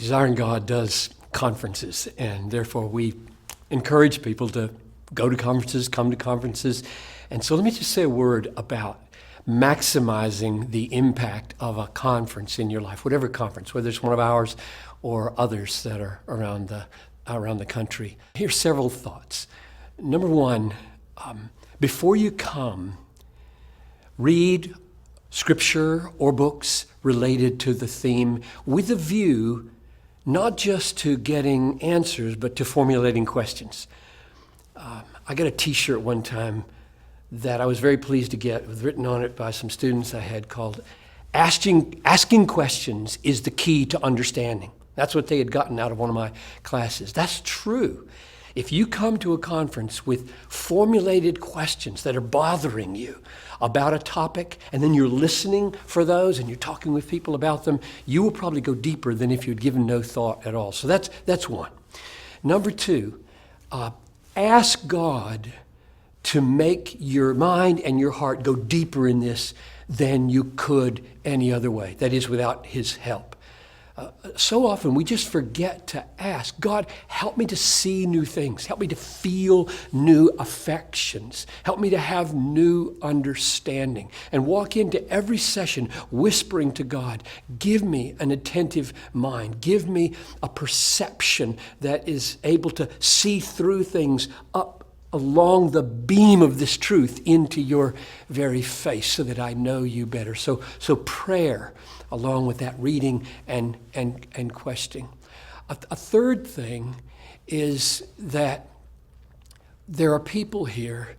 Desiring God does conferences, and therefore we encourage people to go to conferences, come to conferences. And so let me just say a word about maximizing the impact of a conference in your life, whatever conference, whether it's one of ours or others that are around the country. Here's several thoughts. Number one, before you come, read scripture or books related to the theme with a view not just to getting answers, but to formulating questions. I got a t-shirt one time that I was very pleased to get. It was written on it by some students I had, called Asking Questions is the Key to Understanding. That's what they had gotten out of one of my classes. That's true. If you come to a conference with formulated questions that are bothering you about a topic, and then you're listening for those and you're talking with people about them, you will probably go deeper than if you'd given no thought at all. So that's one. Number two, ask God to make your mind and your heart go deeper in this than you could any other way. That is, without His help. So often we just forget to ask, God, help me to see new things. Help me to feel new affections. Help me to have new understanding. And walk into every session whispering to God, give me an attentive mind. Give me a perception that is able to see through things up along the beam of this truth into your very face so that I know you better. So prayer, along with that reading and questioning. A third thing is that there are people here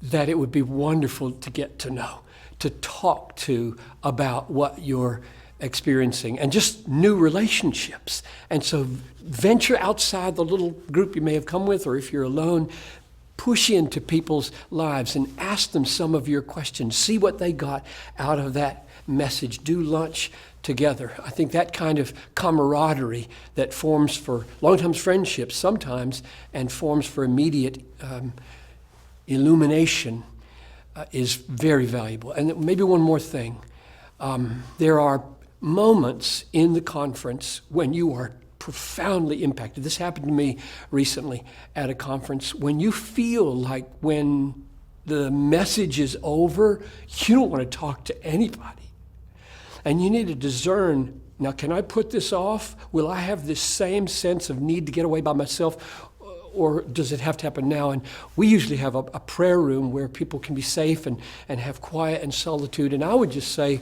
that it would be wonderful to get to know, to talk to about what you're experiencing, and just new relationships. And so venture outside the little group you may have come with, or if you're alone, push into people's lives and ask them some of your questions. See what they got out of that message. Do lunch together. I think that kind of camaraderie that forms for long-term friendships sometimes and forms for immediate illumination is very valuable. And maybe one more thing. There are moments in the conference when you are profoundly impacted. This happened to me recently at a conference, when you feel like when the message is over, you don't want to talk to anybody. And you need to discern, now can I put this off? Will I have this same sense of need to get away by myself? Or does it have to happen now? And we usually have a prayer room where people can be safe and have quiet and solitude. And I would just say,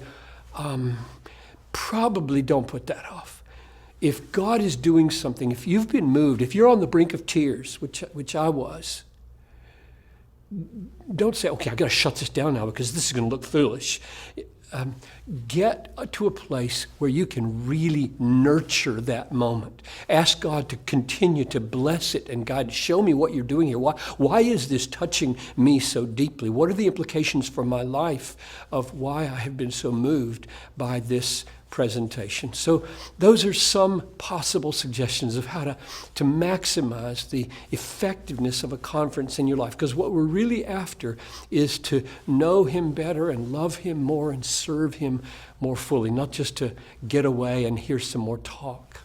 probably don't put that off. If God is doing something, if you've been moved, if you're on the brink of tears, which I was, don't say, okay, I've got to shut this down now because this is going to look foolish. Get to a place where you can really nurture that moment. Ask God to continue to bless it, and God, show me what you're doing here. Why is this touching me so deeply? What are the implications for my life of why I have been so moved by this presentation? So those are some possible suggestions of how to maximize the effectiveness of a conference in your life. Because what we're really after is to know Him better and love Him more and serve Him more fully, not just to get away and hear some more talk.